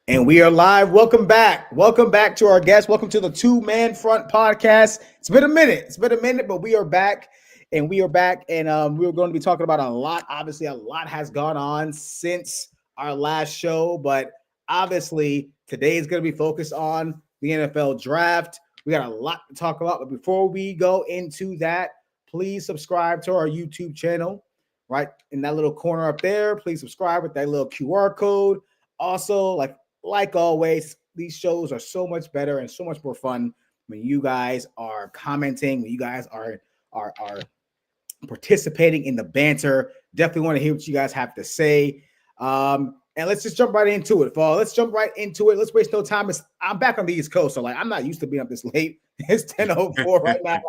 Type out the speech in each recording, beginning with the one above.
And we are live. Welcome back. Welcome back to our guest. Welcome to the Two Man Front podcast. It's been a minute, but we are back. And we're going to be talking about a lot. Obviously, a lot has gone on since our last show, but obviously today is going to be focused on the NFL draft. We got a lot to talk about, but before we go into that, please subscribe to our YouTube channel, right in that little corner up there. Please subscribe with that little QR code. Also, like always, these shows are so much better and so much more fun when you guys are commenting, when you guys are participating in the banter. Definitely want to hear what you guys have to say. And let's just jump right into it, fall. Let's jump right into it. Let's waste no time. I'm back on the East Coast, so I'm not used to being up this late. It's 10:04 right now.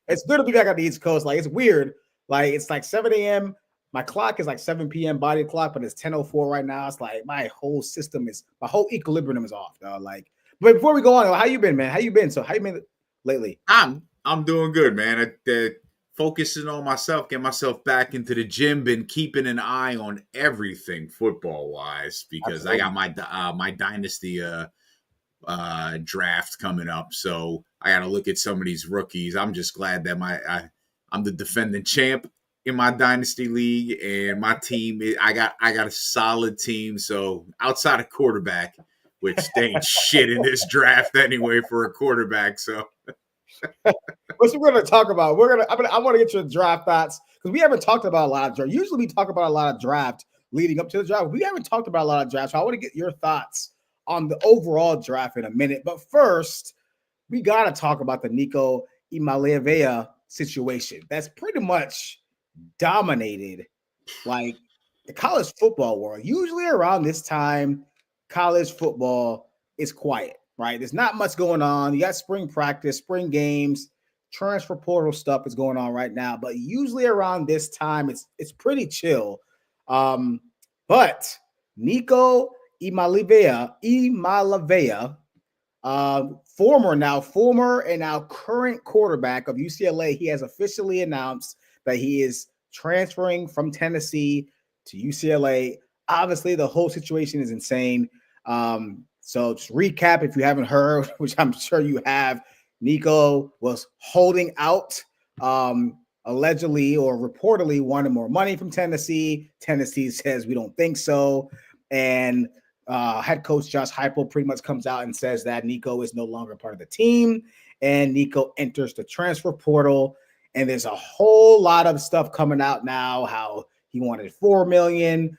It's good to be back on the East Coast. It's weird. It's 7 a.m. My clock is 7 p.m. body clock, but it's 10:04 right now. It's my whole equilibrium is off, dog. But before we go on, how you been, man? How you been? So how you been lately? I'm doing good, man. Focusing on myself, getting myself back into the gym. Been keeping an eye on everything football wise because Absolutely. I got my dynasty draft coming up, so I got to look at some of these rookies. I'm just glad that I'm the defending champ in my dynasty league, and my team, I got a solid team. So outside of quarterback, which they ain't shit in this draft anyway for a quarterback. So what we're going to talk about, I want to get your draft thoughts because we haven't talked about a lot of draft. Usually we talk about a lot of draft leading up to the draft. We haven't talked about a lot of draft, so I want to get your thoughts on the overall draft in a minute. But first, we got to talk about the Nico Iamaleava situation. That's pretty much dominated the college football world. Usually around this time, college football is quiet, right? There's not much going on. You got spring practice, spring games, transfer portal stuff is going on right now, but usually around this time, it's pretty chill. But Nico Iamaleava, former and now current quarterback of UCLA, he has officially announced that he is transferring from Tennessee to UCLA. Obviously, the whole situation is insane. So just recap if you haven't heard, which I'm sure you have. Nico was holding out, allegedly or reportedly wanted more money from Tennessee. Tennessee says we don't think so. And head coach Josh Heupel pretty much comes out and says that Nico is no longer part of the team, and Nico enters the transfer portal. And there's a whole lot of stuff coming out now, how he wanted $4 million.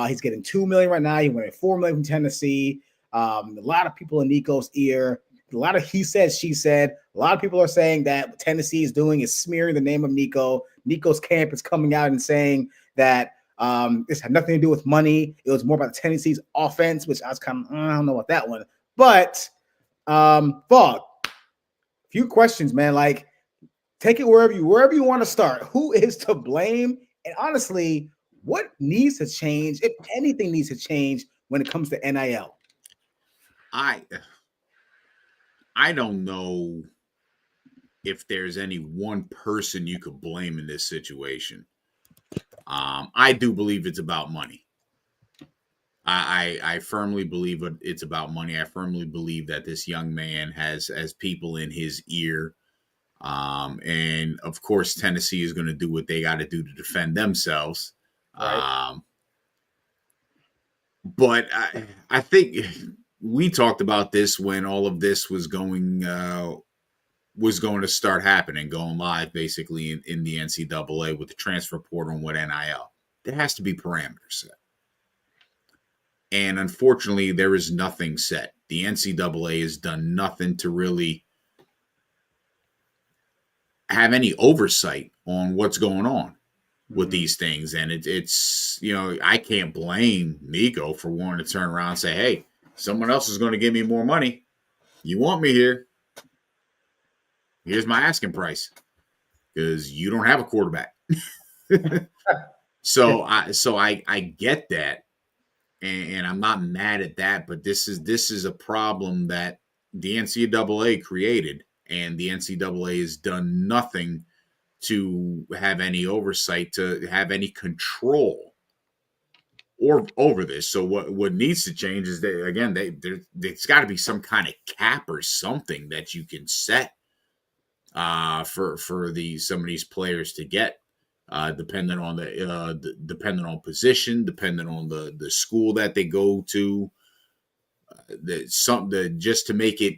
He's getting $2 million right now. He wanted $4 million from Tennessee. A lot of people in Nico's ear, a lot of he said, she said. A lot of people are saying that what Tennessee is doing is smearing the name of Nico. Nico's camp is coming out and saying that this had nothing to do with money. It was more about Tennessee's offense, which I was kind of, I don't know about that one. But, Fog, few questions, man. Take it wherever you want to start. Who is to blame? And honestly, what needs to change, if anything needs to change, when it comes to NIL? I don't know if there's any one person you could blame in this situation. I do believe it's about money. I firmly believe it's about money. I firmly believe that this young man has people in his ear. And of course, Tennessee is going to do what they got to do to defend themselves. Right. But I think we talked about this when all of this was going to start happening, going live basically in the NCAA with the transfer portal and with NIL. There has to be parameters set. And unfortunately, there is nothing set. The NCAA has done nothing to really have any oversight on what's going on with these things. And it's, I can't blame Nico for wanting to turn around and say, hey, someone else is going to give me more money. You want me here? Here's my asking price, because you don't have a quarterback. So I get that. And I'm not mad at that, but this is a problem that the NCAA created, and the NCAA has done nothing to have any oversight, to have any control or over this. So what needs to change is that, again, there's got to be some kind of cap or something that you can set for some of these players to get, depending on depending on position, depending on the school that they go to, just to make it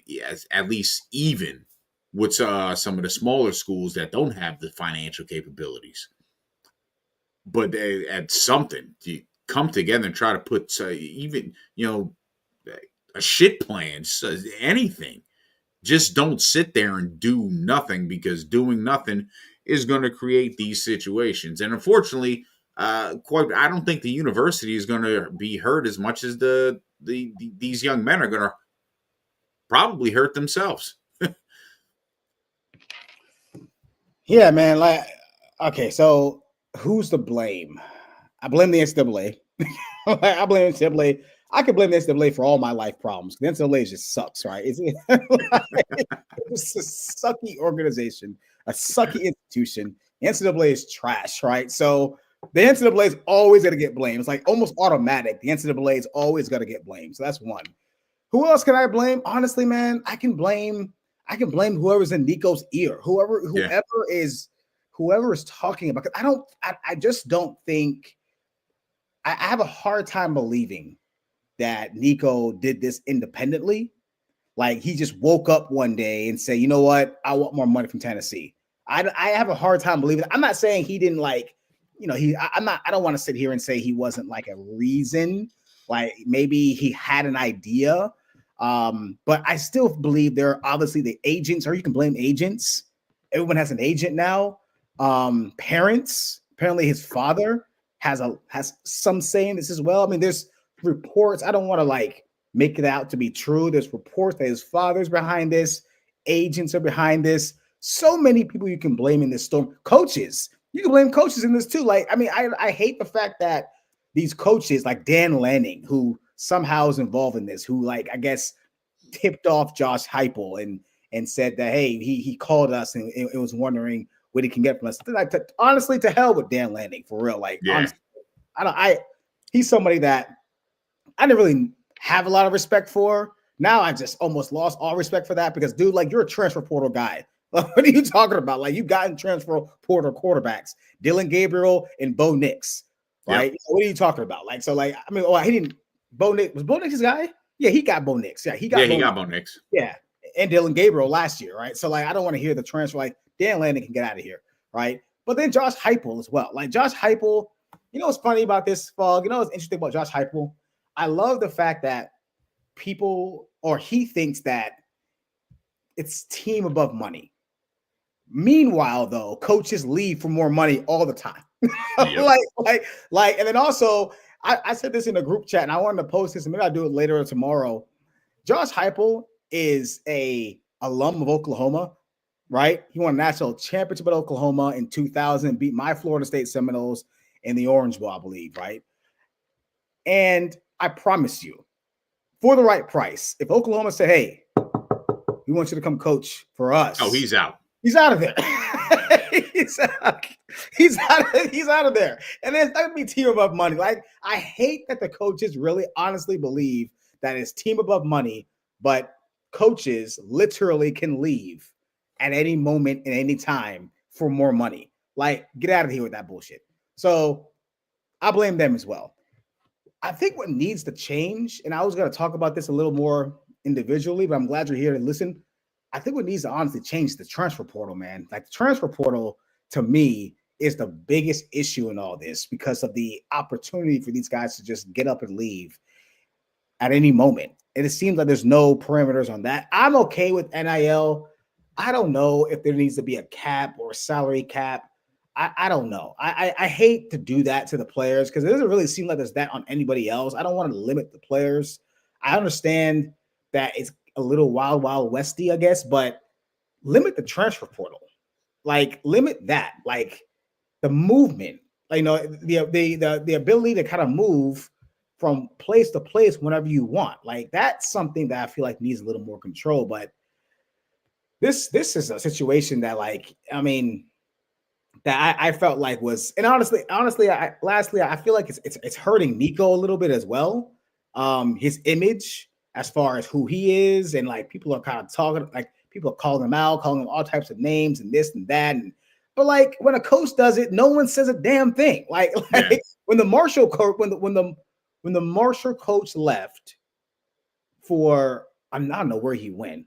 at least even with some of the smaller schools that don't have the financial capabilities. But they at something to come together and try to put even a shit plan, anything. Just don't sit there and do nothing, because doing nothing is going to create these situations. And unfortunately, I don't think the university is going to be hurt as much as these young men are going to probably hurt themselves. Yeah, man. Like, okay, so who's to blame? I blame the NCAA. I blame the NCAA. I could blame the NCAA for all my life problems. The NCAA just sucks, right? It's a sucky organization, a sucky institution. The NCAA is trash, right? So the NCAA is always going to get blamed. It's like almost automatic. The NCAA is always going to get blamed. So that's one. Who else can I blame? Honestly, man, I can blame whoever's in Nico's ear, whoever is talking about. I just don't think. I have a hard time believing that Nico did this independently. Like he just woke up one day and said, you know what? I want more money from Tennessee. I have a hard time believing. I'm not saying he didn't I don't want to sit here and say he wasn't like a reason. Like maybe he had an idea. But I still believe there are obviously the agents, or you can blame agents. Everyone has an agent now. Parents, apparently his father has some say in this as well. I mean, there's reports. I don't want to make it out to be true. There's reports that his father's behind this, agents are behind this. So many people you can blame in this storm. Coaches, you can blame coaches in this too. I hate the fact that these coaches like Dan Lanning, who somehow is involved in this, who I guess tipped off Josh Heupel and said that, hey, he called us and it was wondering what he can get from us. Honestly, to hell with Dan Lanning, for real. Honestly, he's somebody that I didn't really have a lot of respect for. Now I just almost lost all respect for that, because dude, you're a transfer portal guy. What are you talking about? You've gotten transfer portal quarterbacks, Dylan Gabriel and Bo Nix, right? Yep. What are you talking about? He didn't. Bo Nix, was Bo Nix his guy? Yeah, he got Bo Nix. Yeah, he got Bo Nix. Yeah, and Dylan Gabriel last year, right? So I don't want to hear the transfer. Dan Lanning can get out of here, right? But then Josh Heupel as well. Josh Heupel, you know what's funny about this, Fog? You know what's interesting about Josh Heupel? I love the fact that he thinks that it's team above money. Meanwhile, though, coaches leave for more money all the time. Yep. And then also, I said this in a group chat, and I wanted to post this, and maybe I'll do it later or tomorrow. Josh Heupel is a alum of Oklahoma, right? He won a national championship at Oklahoma in 2000, beat my Florida State Seminoles in the Orange Bowl, I believe, right? And I promise you, for the right price, if Oklahoma said, hey, we want you to come coach for us. Oh, he's out. He's out of there. he's out of there. And there's not going to be team above money. I hate that the coaches really honestly believe that it's team above money, but coaches literally can leave at any moment and any time for more money. Get out of here with that bullshit. So I blame them as well. I think what needs to change, and I was going to talk about this a little more individually, but I'm glad you're here to listen. I think what needs to honestly change is the transfer portal, man. The transfer portal, to me, is the biggest issue in all this, because of the opportunity for these guys to just get up and leave at any moment. And it seems like there's no parameters on that. I'm okay with NIL. I don't know if there needs to be a cap or a salary cap. I don't know. I hate to do that to the players, because it doesn't really seem like there's that on anybody else. I don't want to limit the players. I understand that it's a little wild westy, I guess, but limit the transfer portal. Limit that. The movement. The ability to kind of move from place to place whenever you want. That's something that I feel like needs a little more control. But this is a situation that, that I felt like was, and honestly, I feel like it's hurting Nico a little bit as well. His image as far as who he is, and like people are kind of talking, like people are calling him out, calling him all types of names and this and that, and but like when a coach does it, no one says a damn thing. Like when the Marshall coach, when the Marshall coach left for, I don't know where he went.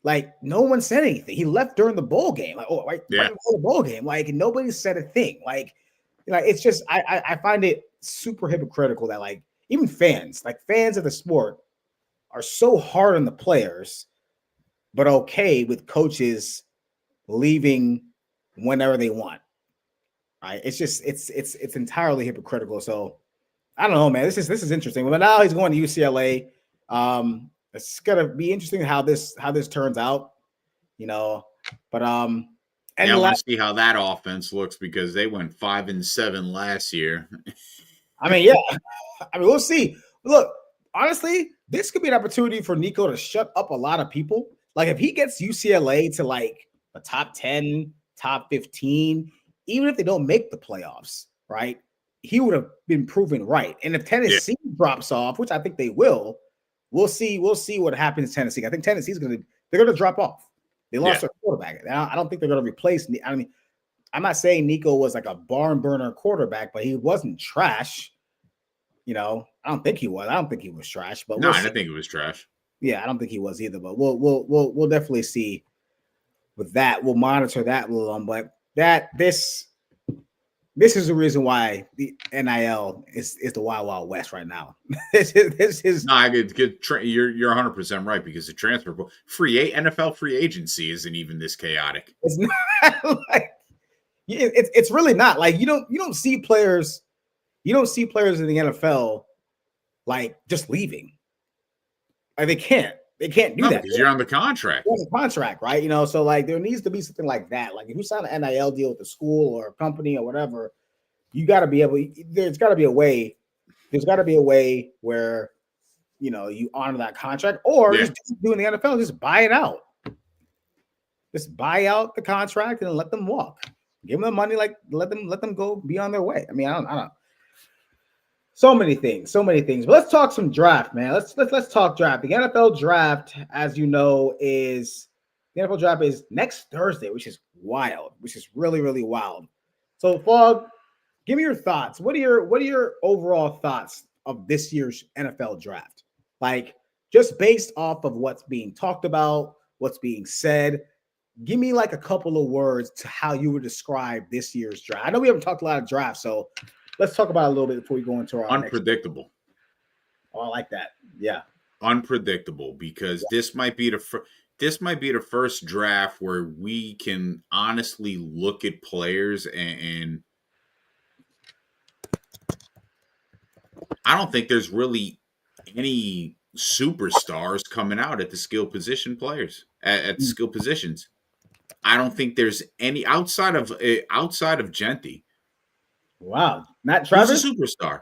Like no one said anything. He left during the bowl game. Like, right before the bowl game. Like nobody said a thing. Like it's just I find it super hypocritical that like even fans of the sport are so hard on the players, but okay with coaches leaving whenever they want. Right? It's just it's entirely hypocritical. So I don't know, man. This is interesting. But now he's going to UCLA. It's gonna be interesting how this turns out, But and I want to see how that offense looks because they went 5-7 last year. I mean, yeah. I mean, we'll see. Look, honestly, this could be an opportunity for Nico to shut up a lot of people. Like if he gets UCLA to like a top 10, top 15, even if they don't make the playoffs, right? He would have been proven right. And if Tennessee drops off, which I think they will, we'll see what happens to Tennessee. I think Tennessee's they're gonna drop off. They lost their quarterback. I don't think they're gonna replace. I mean, I'm not saying Nico was like a barn burner quarterback, but he wasn't trash. I don't think he was. I don't think he was trash. But no, I don't think it was trash. Yeah, I don't think he was either. But we'll definitely see with that. We'll monitor that a little. But this is the reason why the NIL is the Wild Wild West right now. this is no, I could you're 100% right because the transfer NFL free agency isn't even this chaotic. It's not like it's really not. Like you don't see players in the NFL like just leaving. Like they can't do that because you're on the contract. You're on the contract, right? So like there needs to be something like that. Like if you sign an NIL deal with a school or a company or whatever, you got to be able. There's got to be a way. There's got to be a way where you honor that contract, or just doing the NFL, just buy it out. Just buy out the contract and let them walk. Give them the money, like let them go be on their way. I mean, I don't. So many things. But let's talk some draft, man. Let's talk draft. The NFL draft, as you know, is next Thursday, which is wild, which is really, really wild. So, Fog, give me your thoughts. What are your overall thoughts of this year's NFL draft? Like, just based off of what's being talked about, what's being said. Give me like a couple of words to how you would describe this year's draft. I know we haven't talked a lot of drafts, so let's talk about it a little bit before we go into our unpredictable. Next. Oh, I like that. Yeah, unpredictable because this might be the first draft where we can honestly look at players and I don't think there's really any superstars coming out at the skill position players at skill positions. I don't think there's any outside of Gentry. Wow, not Travis? Who's a superstar?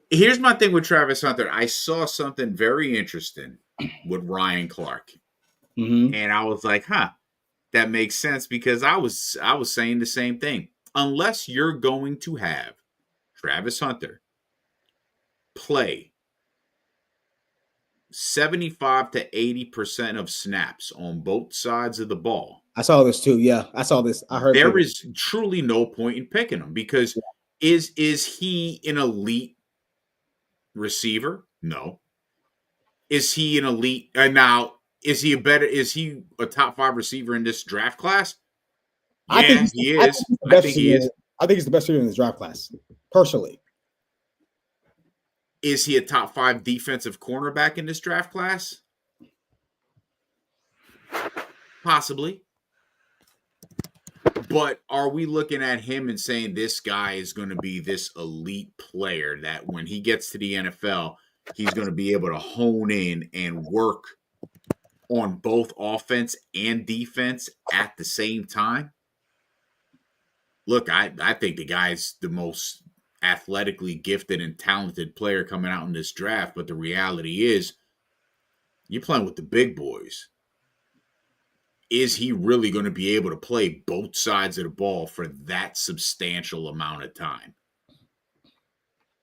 Here's my thing with Travis Hunter. I saw something very interesting with Ryan Clark. Mm-hmm. And I was like, that makes sense because I was saying the same thing. Unless you're going to have Travis Hunter play 75 to 80% of snaps on both sides of the ball. I saw this too. Yeah, I saw this. I heard there is truly no point in picking him because is he an elite receiver? No. Is he an elite? Now, is he a top 5 receiver in this draft class? Yeah, I think he is. I think he is. I think he's the best receiver in this draft class, personally. Is he a top 5 defensive cornerback in this draft class? Possibly. But are we looking at him and saying this guy is going to be this elite player that when he gets to the NFL, he's going to be able to hone in and work on both offense and defense at the same time? Look, I think the guy's the most athletically gifted and talented player coming out in this draft, but the reality is you're playing with the big boys. is he really going to be able to play both sides of the ball for that substantial amount of time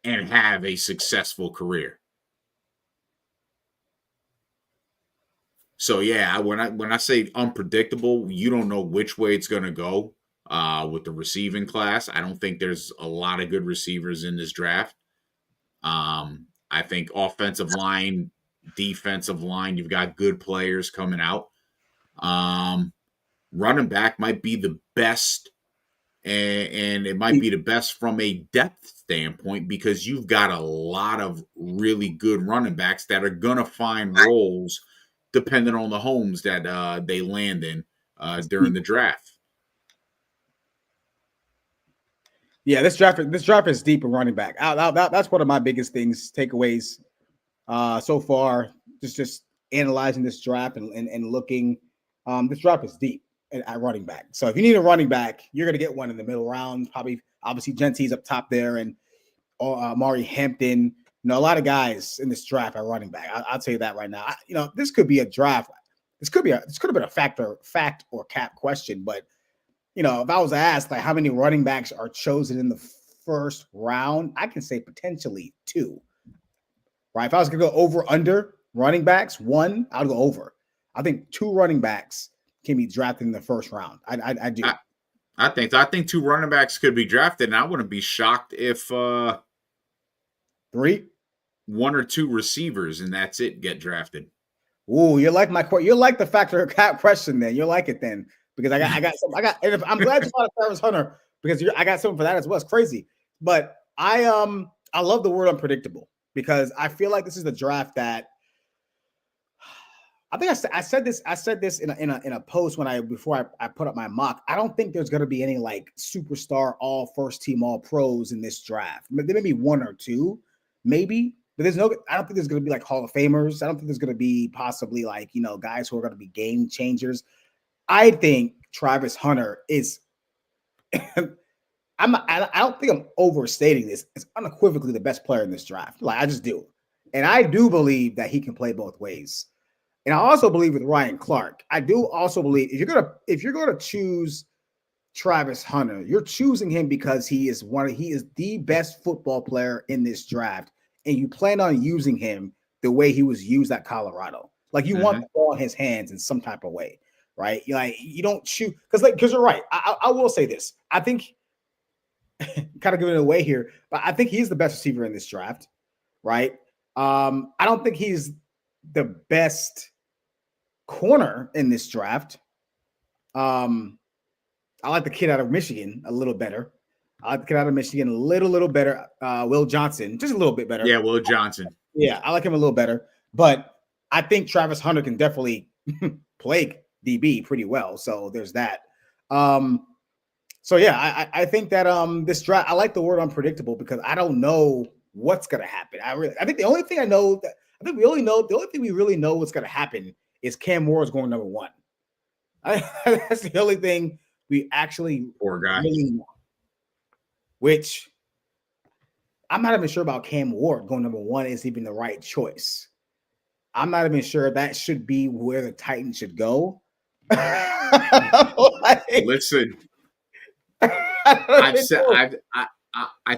and have a successful career? So yeah, when I say unpredictable, you don't know which way it's going to go with the receiving class. I don't think there's a lot of good receivers in this draft. I think offensive line, defensive line, you've got good players coming out. Running back might be the best, and it might be the best from a depth standpoint because you've got a lot of really good running backs that are going to find roles depending on the homes that they land in during the draft. Yeah, this draft is deep in running back. That's one of my biggest takeaways so far. Just analyzing this draft and looking. This draft is deep at running back. So if you need a running back, you're going to get one in the middle rounds. Probably, obviously, Gentry's up top there, and Mari Hampton. A lot of guys in this draft are running back. I'll tell you that right now. This could be a draft. This could have been a fact or cap question, but if I was asked like how many running backs are chosen in the first round, I can say potentially 2. Right? If I was going to go over under running backs, 1, I'd go over. I think 2 running backs can be drafted in the first round. I do. I think 2 running backs could be drafted, and I wouldn't be shocked if 3, 1 or 2 receivers, and that's it, get drafted. Ooh, you're like the factor cap question. Then you'll like it then because I'm glad you brought up Travis Hunter because I got something for that as well. It's crazy, but I love the word unpredictable because I feel like this is the draft that I think I said this in a post before I put up my mock. I don't think there's going to be any like superstar all first team all pros in this draft. There may be 1 or 2, maybe. But I don't think there's going to be like Hall of Famers. I don't think there's going to be possibly like, guys who are going to be game changers. I think Travis Hunter is, I don't think I'm overstating this. It's unequivocally the best player in this draft. Like I just do. And I do believe that he can play both ways. And I also believe with Ryan Clark, I do also believe if you're going to choose Travis Hunter, you're choosing him because he is the best football player in this draft. And you plan on using him the way he was used at Colorado. Like you want the ball in his hands in some type of way, right? You don't shoot because you're right. I will say this. I think kind of giving it away here, but I think he's the best receiver in this draft, right? I don't think he's the best corner in this draft. I like the kid out of Michigan a little better. I like the kid out of Michigan a little better. Will Johnson, just a little bit better. Yeah, Will Johnson. Yeah, I like him a little better. But I think Travis Hunter can definitely play DB pretty well. So there's that. So yeah, I think that this draft, I like the word unpredictable because I don't know what's gonna happen. I think the only thing we really know what's gonna happen is Cam Moore is going number 1. That's the only thing we actually really know. Which I'm not even sure about Cam Ward going number 1 is even the right choice. I'm not even sure that should be where the Titans should go. Listen, I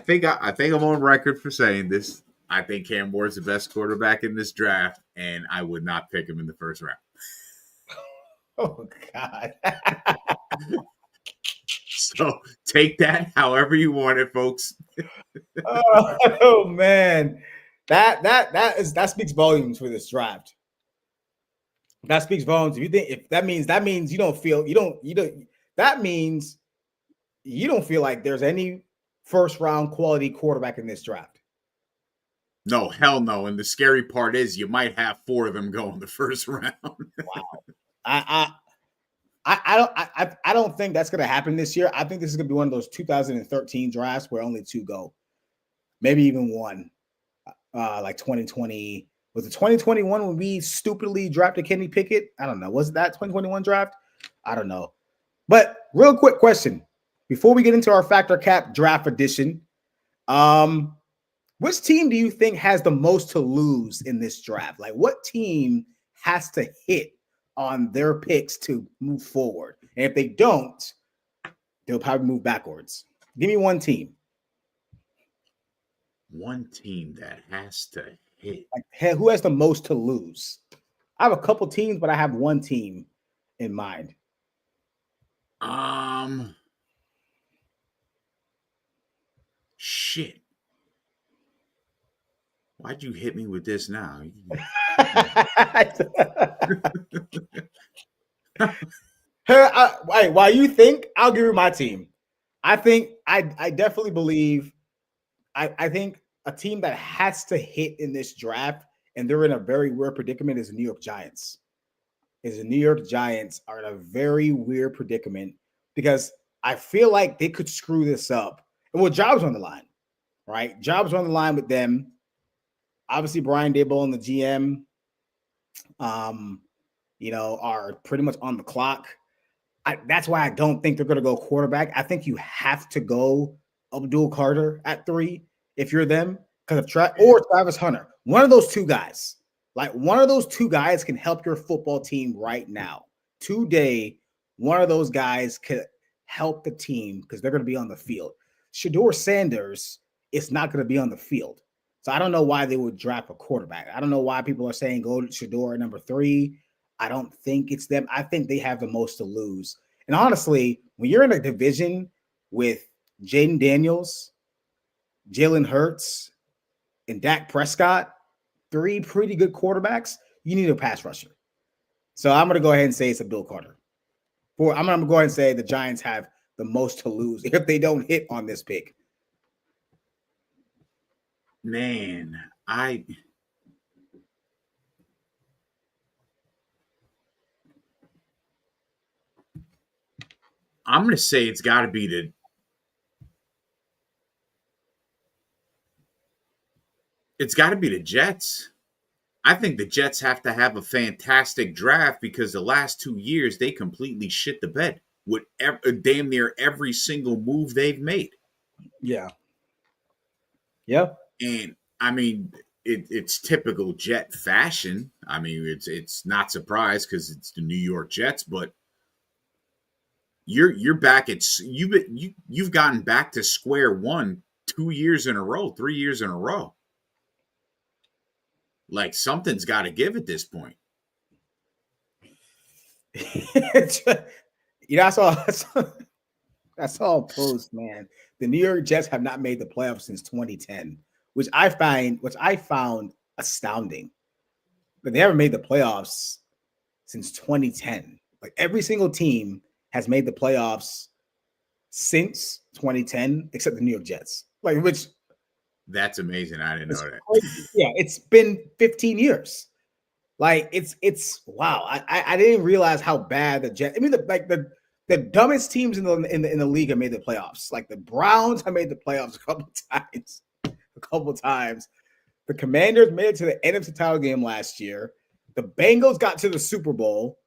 think I'm on record for saying this. I think Cam Ward's the best quarterback in this draft, and I would not pick him in the first round. Oh God. So take that however you want it, folks. Oh man, that speaks volumes for this draft. That speaks volumes. If that means that means you don't feel like there's any first round quality quarterback in this draft. No, hell no. And the scary part is you might have 4 of them go in the first round. Wow. I don't think that's going to happen this year. I think this is going to be one of those 2013 drafts where only 2 go, maybe even 1. Like 2020, was it 2021 when we stupidly drafted Kenny Pickett? I don't know. Was it that 2021 draft? I don't know. But real quick question before we get into our Factor Cap draft edition, which team do you think has the most to lose in this draft? Like, what team has to hit on their picks to move forward. And if they don't, they'll probably move backwards. Give me one team. One team that has to hit. Like, who has the most to lose? I have a couple teams, but I have one team in mind. Shit. Why'd you hit me with this now? Hey, while you think, I'll give you my team. I think I definitely believe I think a team that has to hit in this draft, and they're in a very weird predicament, is the New York Giants. The New York Giants are in a very weird predicament because I feel like they could screw this up. And well, jobs on the line, right? Jobs on the line with them. Obviously, Brian Daboll and the GM, are pretty much on the clock. That's why I don't think they're going to go quarterback. I think you have to go Abdul Carter at 3 if you're them, because of or Travis Hunter. One of those two guys. Like, one of those two guys can help your football team right now. Today, one of those guys could help the team because they're going to be on the field. Shedeur Sanders is not going to be on the field. So I don't know why they would draft a quarterback. I don't know why people are saying go to Shedeur at number 3. I don't think it's them. I think they have the most to lose. And honestly, when you're in a division with Jaden Daniels, Jalen Hurts, and Dak Prescott, 3 pretty good quarterbacks, you need a pass rusher. So I'm going to go ahead and say it's Abdul Carter. I'm going to go ahead and say the Giants have the most to lose if they don't hit on this pick. Man, I'm going to say it's got to be the Jets. I think the Jets have to have a fantastic draft because the last 2 years they completely shit the bed with damn near every single move they've made. Yeah. Yep. And I mean, it's typical Jet fashion. I mean, it's not surprised because it's the New York Jets, but you're back at you've gotten back to square one 2 years in a row, 3 years in a row. Like, something's got to give at this point. I saw a post, man. The New York Jets have not made the playoffs since 2010, which I found astounding. But they haven't made the playoffs since 2010. Like, every single team has made the playoffs since 2010, except the New York Jets. Like, which that's amazing. I didn't know that. Crazy. Yeah, it's been 15 years. Like, it's wow. I didn't realize how bad the Jets. I mean, the dumbest teams in the league have made the playoffs. Like, the Browns have made the playoffs a couple times. The Commanders made it to the NFC title game last year. The Bengals got to the Super Bowl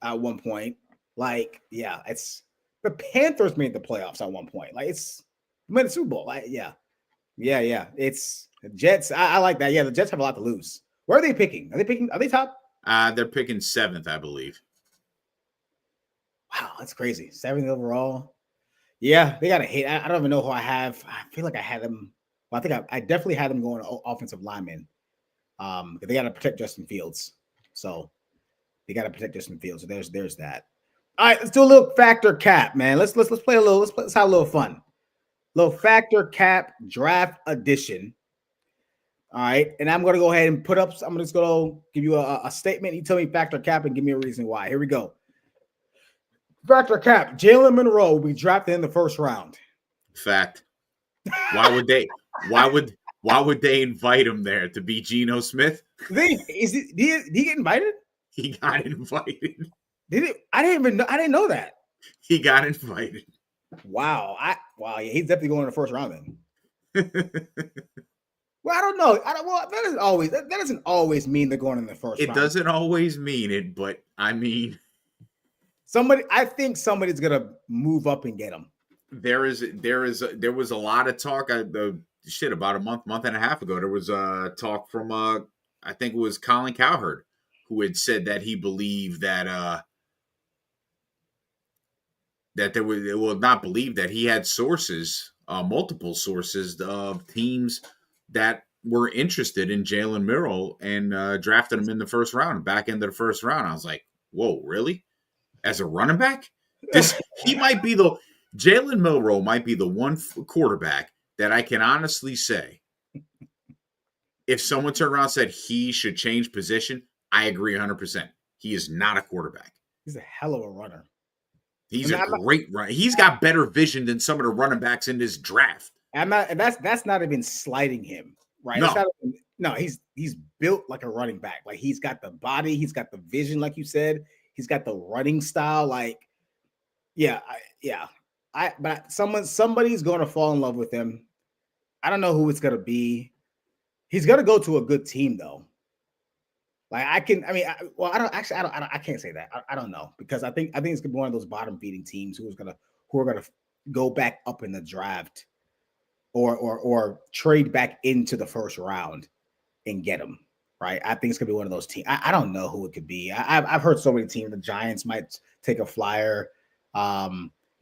at one point. Like, yeah, it's the Panthers made the playoffs at one point. Like, it's made the Super Bowl. Like, yeah. It's the Jets. I like that. Yeah, the Jets have a lot to lose. Where are they picking? Are they top? They're picking 7th, I believe. Wow, that's crazy. 7th overall. Yeah, they got to hit. I don't even know who I have. I feel like I had them. Well, I think I definitely had them going to offensive linemen. They got to protect Justin Fields. So they got to protect Justin Fields. So there's that. All right, let's do a little factor cap, man. Let's play a little. Let's have a little fun. Little factor cap draft edition. All right, and I'm going to go ahead and put up. I'm just going to give you a statement. You tell me factor cap and give me a reason why. Here we go. Factor cap: Jalen Milroe will be drafted in the first round. Fact. Why would they? Why would they invite him there to be Geno Smith? Did he get invited? He got invited. Did it? I didn't know that. He got invited. Wow. Yeah, he's definitely going in the first round then. Well, I don't know. That doesn't always mean they're going in the first round. It doesn't always mean it, but I mean, I think somebody's gonna move up and get him. There was a lot of talk. About a month and a half ago, there was talk from I think it was Colin Cowherd who had said that he believed that there was, well, not believe that he had sources, multiple sources of teams that were interested in Jalen Milroe and drafted him in the first round, back into the first round. I was like, whoa, really? As a running back? He might be the Jalen Milroe might be the one quarterback that I can honestly say, if someone turned around and said he should change position, I agree 100%. He is not a quarterback. He's a hell of a runner. He's a great runner. He's got better vision than some of the running backs in this draft. And that's not even slighting him, right? No, he's built like a running back. Like he's got the body, he's got the vision, like you said. He's got the running style. Like, but somebody's going to fall in love with him. I don't know who it's going to be. He's going to go to a good team though. Like I can't say that. I don't know, because I think it's going to be one of those bottom feeding teams who are going to go back up in the draft or trade back into the first round and get him. Right. I think it's going to be one of those teams. I don't know who it could be. I've heard so many teams. The Giants might take a flyer. But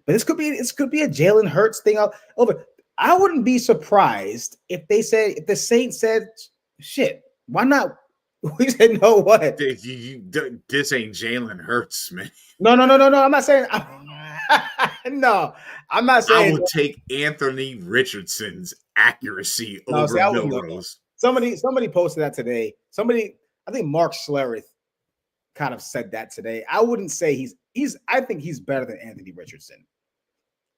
this could be a Jalen Hurts thing over. I wouldn't be surprised if the Saints said, shit, why not? We said, no, what? This ain't Jalen Hurts, man. No. I'm not saying. No, I'm not saying. I will take Anthony Richardson's accuracy over Milroe's. Somebody posted that today. I think Mark Schlereth kind of said that today. I wouldn't say I think he's better than Anthony Richardson.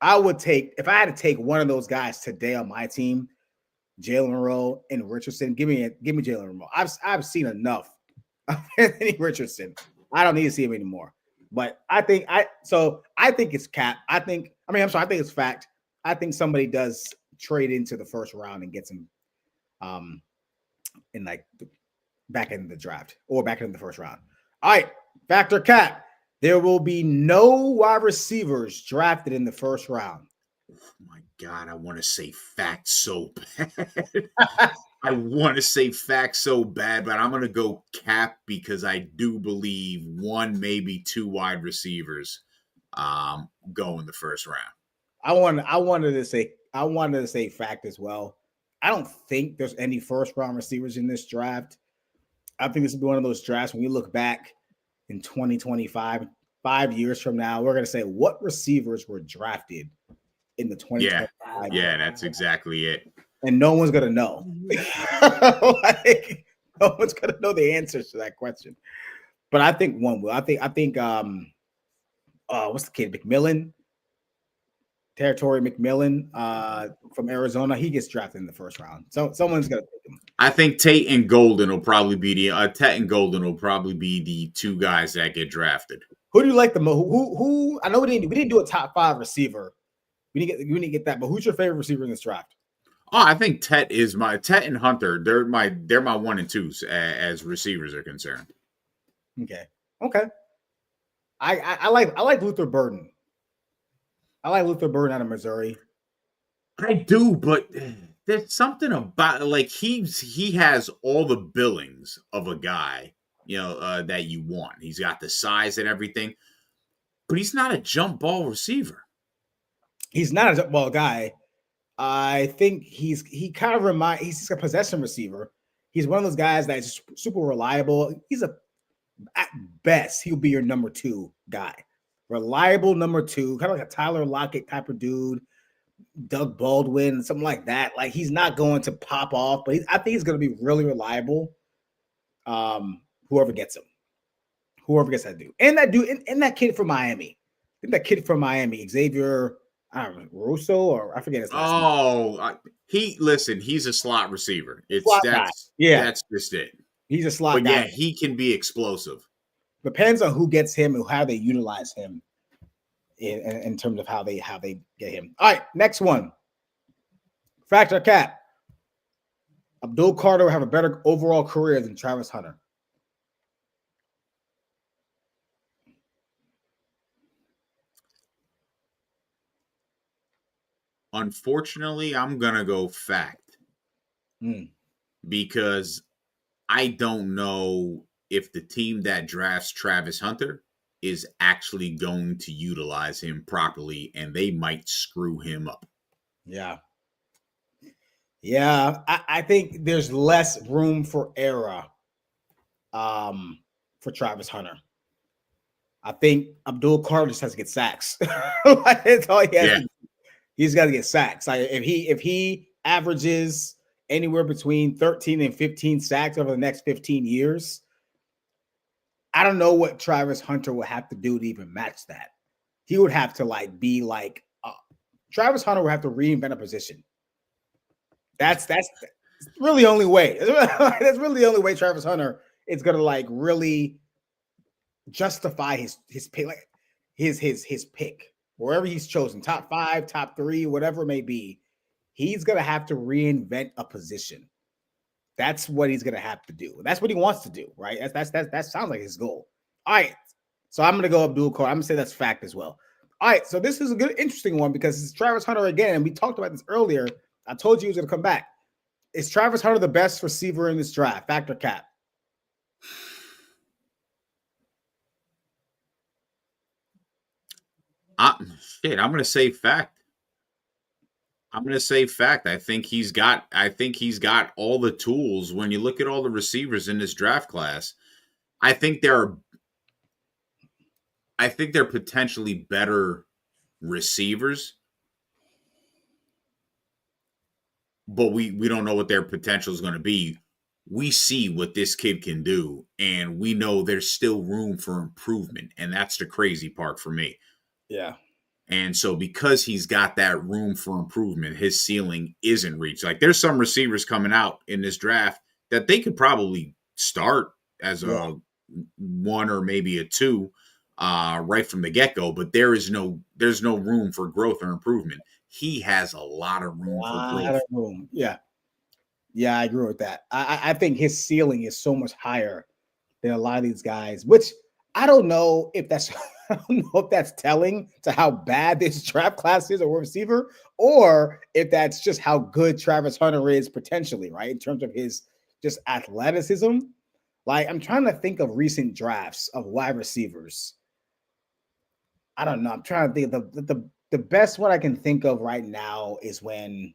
If I had to take one of those guys today on my team, Jalen Milroe and Richardson, give me Jalen Milroe. I've seen enough of Anthony Richardson. I don't need to see him anymore. But I think it's cap. I think it's fact. I think somebody does trade into the first round and gets him in like back in the draft or back in the first round. All right, factor cap. There will be no wide receivers drafted in the first round. Oh my God, I want to say fact so bad. I want to say fact so bad, but I'm going to go cap because I do believe one, maybe two wide receivers go in the first round. I wanted to say fact as well. I don't think there's any first round receivers in this draft. I think this will be one of those drafts when we look back in 2025, 5 years from now, we're going to say what receivers were drafted in the 2025. Yeah, that's exactly it. And no one's going to know. No one's going to know the answers to that question. But I think one will. I think what's the kid? McMillan? Territory McMillan from Arizona. He gets drafted in the first round. So someone's going to pick him. I think Tate and Golden will probably be the two guys that get drafted. Who do you like the most? Who? I know we didn't do a top 5 receiver. We didn't get that. But who's your favorite receiver in this draft? Oh, I think Tet and Hunter. They're my 1 and 2s as receivers are concerned. Okay. I like Luther Burden. I like Luther Burden out of Missouri. I do, but there's something about like he has all the billings of a guy, that you want. He's got the size and everything, but he's not a jump ball receiver. He's not a jump ball guy. I think he's just a possession receiver. He's one of those guys that's super reliable. At best, he'll be your number 2 guy. Reliable number 2, kind of like a Tyler Lockett type of dude, Doug Baldwin, something like that. Like he's not going to pop off, but I think he's going to be really reliable. Whoever gets that dude, and that kid from Miami. I think that kid from Miami, Xavier, I don't know, Russo, or I forget his last name. He's a slot receiver. That's just it. He's a slot guy. But yeah, he can be explosive. Depends on who gets him and how they utilize him in terms of how they get him. All right, next one. Factor cap. Abdul Carter will have a better overall career than Travis Hunter. Unfortunately, I'm going to go fact. Because I don't know if the team that drafts Travis Hunter is actually going to utilize him properly, and they might screw him up. Yeah. Yeah. I think there's less room for error for Travis Hunter. I think Abdul Carter just has to get sacks. That's all he has to do. He's got to get sacks. Like if he averages anywhere between 13 and 15 sacks over the next 15 years, I don't know what Travis Hunter would have to do to even match that. He would have to be Travis Hunter would have to reinvent a position. That's really the only way. That's really the only way Travis Hunter is gonna really justify his pick, his pick wherever he's chosen, top 5, top 3, whatever it may be. He's gonna have to reinvent a position. That's what he's gonna have to do. That's what he wants to do, right? That sounds like his goal. All right, so I'm gonna go Abdul Carter. I'm gonna say that's fact as well. All right, so this is a good, interesting one because it's Travis Hunter again, and we talked about this earlier. I told you he was gonna come back. Is Travis Hunter the best receiver in this draft? Fact or cap? I'm going to say fact. I'm going to say fact. I think he's got all the tools. When you look at all the receivers in this draft class, I think they're potentially better receivers, but we don't know what their potential is going to be. We see what this kid can do, and we know there's still room for improvement, and that's the crazy part for me. Yeah. And so because he's got that room for improvement, his ceiling isn't reached. Like there's some receivers coming out in this draft that they could probably start as a 1 or maybe a 2 right from the get-go, but there's no room for growth or improvement. He has a lot of room for growth. Yeah. Yeah, I agree with that. I think his ceiling is so much higher than a lot of these guys, which I don't know if that's telling to how bad this draft class is or receiver, or if that's just how good Travis Hunter is potentially, right? In terms of his just athleticism. Like I'm trying to think of recent drafts of wide receivers. I don't know. I'm trying to think of the best one I can think of right now is when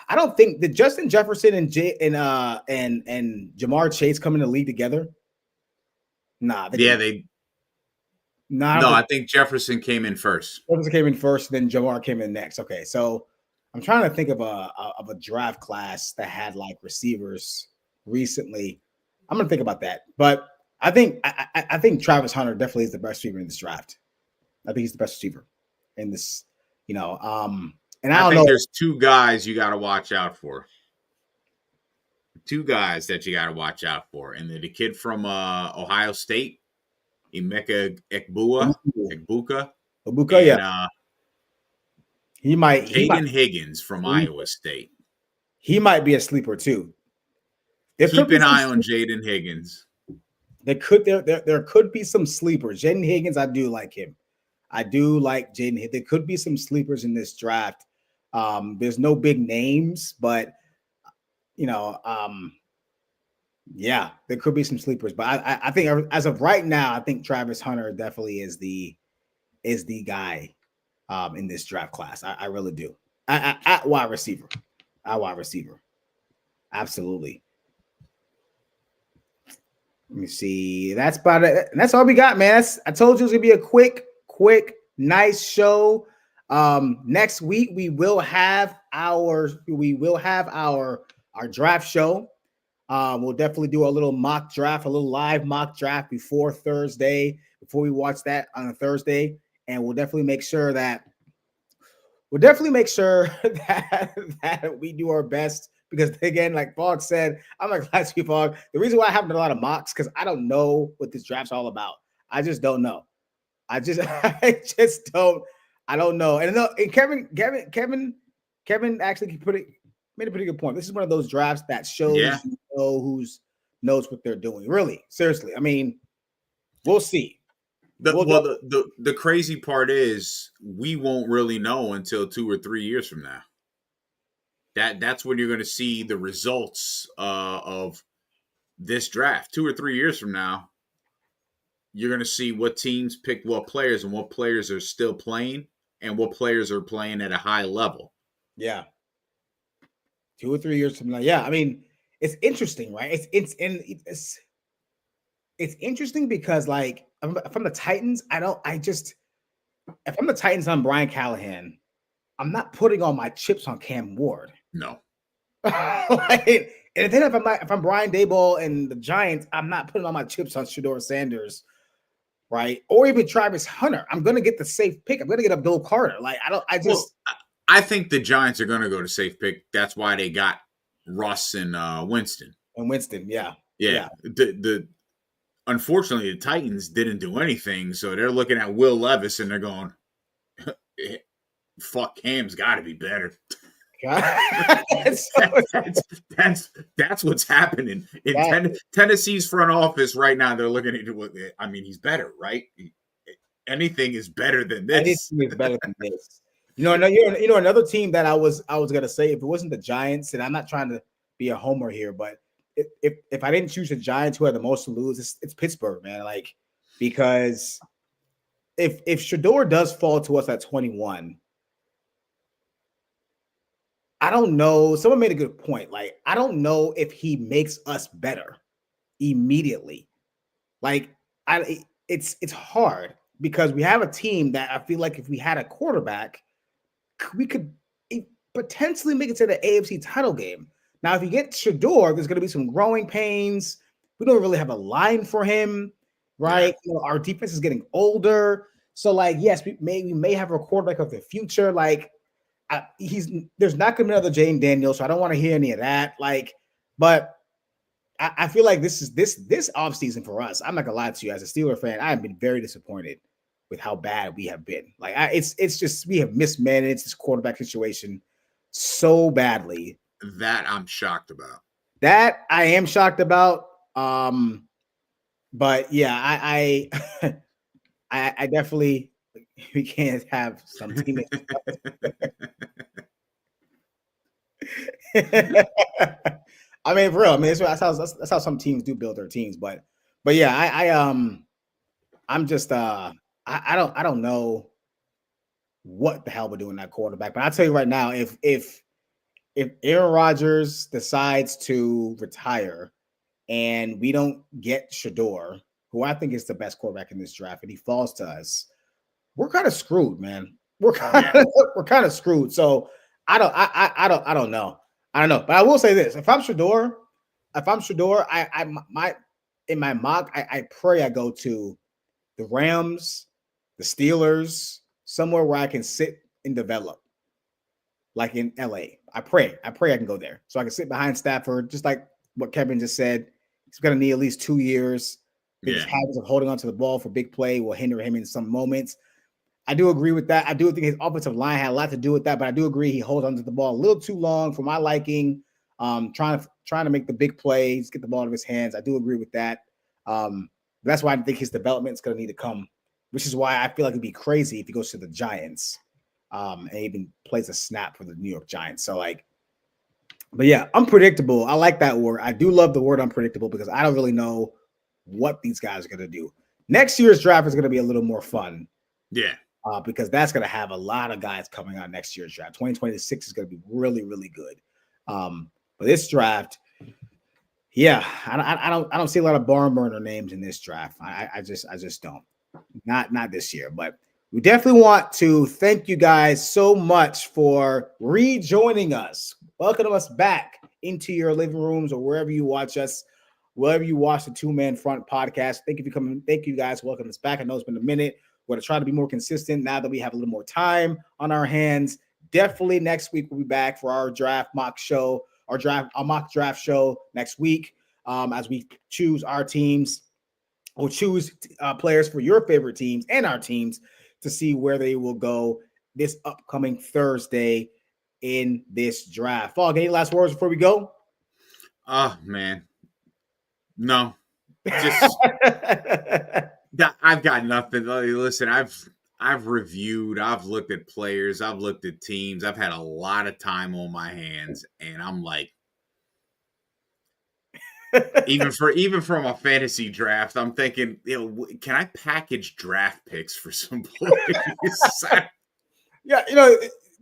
I don't think that Justin Jefferson and Jamar Chase come in the league together. Nah, I think Jefferson came in first. Jefferson came in first, then Jamar came in next. Okay, so I'm trying to think of a draft class that had receivers recently. I'm gonna think about that, but I think Travis Hunter definitely is the best receiver in this draft. I think he's the best receiver in this. And I don't know. There's 2 guys you got to watch out for. 2 guys that you got to watch out for, and the kid from Ohio State, Emeka Egbuka, yeah. Jaden Higgins from Iowa State. He might be a sleeper too. Keep an eye on Jaden Higgins. There could be some sleepers. Jaden Higgins, I do like him. I do like Jaden. There could be some sleepers in this draft. There's no big names, but yeah, there could be some sleepers. But I think as of right now, I think Travis Hunter definitely is the guy in this draft class. I really do. At wide receiver. Absolutely. Let me see. That's about it. And that's all we got, man. I told you it was gonna be a quick, nice show. Next week we will have our draft show. We'll definitely do a little mock draft, a little live mock draft before Thursday, before we watch that on a Thursday, and we'll definitely make sure that that we do our best. Because again, like Fogg said, I'm like last week, Fogg. The reason why I haven't done a lot of mocks because I don't know what this draft's all about. I just don't know. I just don't. I don't know. And Kevin actually made a pretty good point. This is one of those drafts that shows who's knows what they're doing. Really, seriously. I mean, we'll see. The crazy part is we won't really know until 2 or 3 years from now. That's when you're going to see the results of this draft, 2 or 3 years from now, you're going to see what teams pick what players and what players are still playing and what players are playing at a high level. Yeah. 2 or 3 years from now. Yeah. I mean, it's interesting, right? It's interesting because like if I'm the Titans, if I'm the Titans, I'm Brian Callahan. I'm not putting all my chips on Cam Ward. No. Like, and then if I'm Brian Daboll and the Giants, I'm not putting all my chips on Shedeur Sanders, right? Or even Travis Hunter. I'm gonna get the safe pick. I'm gonna get Abdul Carter. Like I think the Giants are gonna go to safe pick. That's why they got Russ and Winston. And Winston, yeah. The unfortunately the Titans didn't do anything, so they're looking at Will Levis and they're going, fuck, Cam's got to be better. that's what's happening in Tennessee's front office right now. They're looking at it. I mean, he's better, right? Anything is better than this. Anything is better than this. Another team that I was gonna say, if it wasn't the Giants, and I'm not trying to be a homer here, but if I didn't choose the Giants, who had the most to lose, it's Pittsburgh, man. Like, because if Shedeur does fall to us at 21. I don't know. Someone made a good point. Like, I don't know if he makes us better immediately. Like, it's hard because we have a team that I feel like if we had a quarterback, we could potentially make it to the AFC title game. Now, if you get Shedeur, there's going to be some growing pains. We don't really have a line for him, right? Yeah. Our defense is getting older. So, like, yes, we may have a quarterback of the future. Like, there's not going to be another Jane Daniels, so I don't want to hear any of that. Like, but I feel like this offseason for us, I'm not gonna lie to you, as a Steeler fan, I have been very disappointed with how bad we have been. Like, it's just we have mismanaged this quarterback situation so badly. That I'm shocked about. That I am shocked about. But yeah, I definitely. We can't have some teammates. I mean, for real. I mean, that's how some teams do build their teams. But yeah, I'm just I don't know what the hell we're doing that quarterback. But I'll tell you right now, if Aaron Rodgers decides to retire and we don't get Shedeur, who I think is the best quarterback in this draft, and he falls to us, we're kind of screwed, man. We're kind of screwed. So I don't know. But I will say this: if I'm Shedeur, in my mock, I pray I go to the Rams, the Steelers, somewhere where I can sit and develop, like in LA. I pray I can go there so I can sit behind Stafford, just like what Kevin just said. He's going to need at least 2 years. His habits of holding onto the ball for big play will hinder him in some moments. I do agree with that. I do think his offensive line had a lot to do with that, but I do agree he holds onto the ball a little too long for my liking. Trying to make the big plays, get the ball out of his hands. I do agree with that. That's why I think his development is going to need to come, which is why I feel like it'd be crazy if he goes to the Giants and even plays a snap for the New York Giants. So, like, but yeah, unpredictable. I like that word. I do love the word unpredictable because I don't really know what these guys are going to do. Next year's draft is going to be a little more fun. Yeah. Because that's going to have a lot of guys coming on next year's draft. 2026 is going to be really, really good. But this draft, yeah, I don't see a lot of barn burner names in this draft. I just don't. Not this year. But we definitely want to thank you guys so much for rejoining us. Welcome us back into your living rooms or wherever you watch us, wherever you watch the Two Man Front podcast. Thank you for coming. Thank you guys. Welcome us back. I know it's been a minute. We're going to try to be more consistent now that we have a little more time on our hands. Definitely next week we'll be back for our draft mock show, our mock draft show next week, as we choose our teams or choose players for your favorite teams and our teams to see where they will go this upcoming Thursday in this draft. Fog, any last words before we go? Oh, man. No. Just I've got nothing. Listen, I've reviewed, I've looked at players, I've looked at teams, I've had a lot of time on my hands, and I'm like, Even from a fantasy draft, I'm thinking, can I package draft picks for some players? Yeah,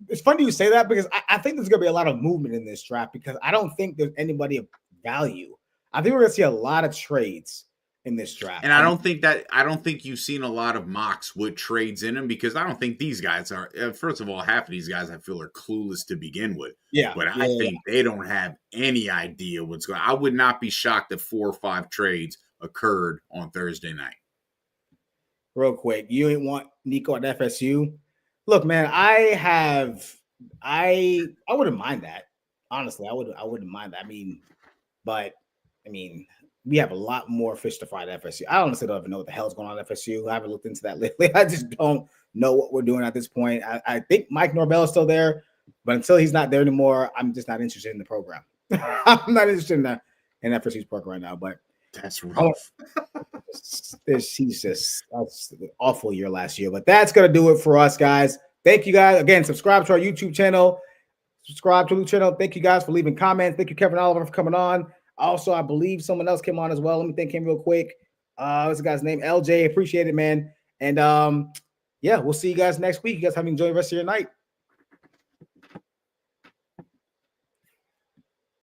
it's funny you say that because I think there's going to be a lot of movement in this draft because I don't think there's anybody of value. I think we're going to see a lot of trades in this draft. And I don't think you've seen a lot of mocks with trades in them because I don't think these guys are. First of all, half of these guys I feel are clueless to begin with. Yeah, but I think they don't have any idea what's going. I would not be shocked if 4 or 5 trades occurred on Thursday night. Real quick, you ain't want Nico at FSU. Look, man, I wouldn't mind that. Honestly, I wouldn't mind that. But we have a lot more fish to fry at FSU. I honestly don't even know what the hell's going on at FSU. I haven't looked into that lately. I just don't know what we're doing at this point. I think Mike Norvell is still there, but until he's not there anymore, I'm just not interested in the program. I'm not interested in FSU's program right now. But that's rough. He's just that's an awful year last year. But that's gonna do it for us, guys. Thank you guys again. Subscribe to our YouTube channel. Subscribe to the channel. Thank you guys for leaving comments. Thank you, Kevin Oliver, for coming on. Also, I believe someone else came on as well. Let me thank him real quick. What's the guy's name? LJ. Appreciate it, man. And yeah, we'll see you guys next week. You guys have enjoyed the rest of your night.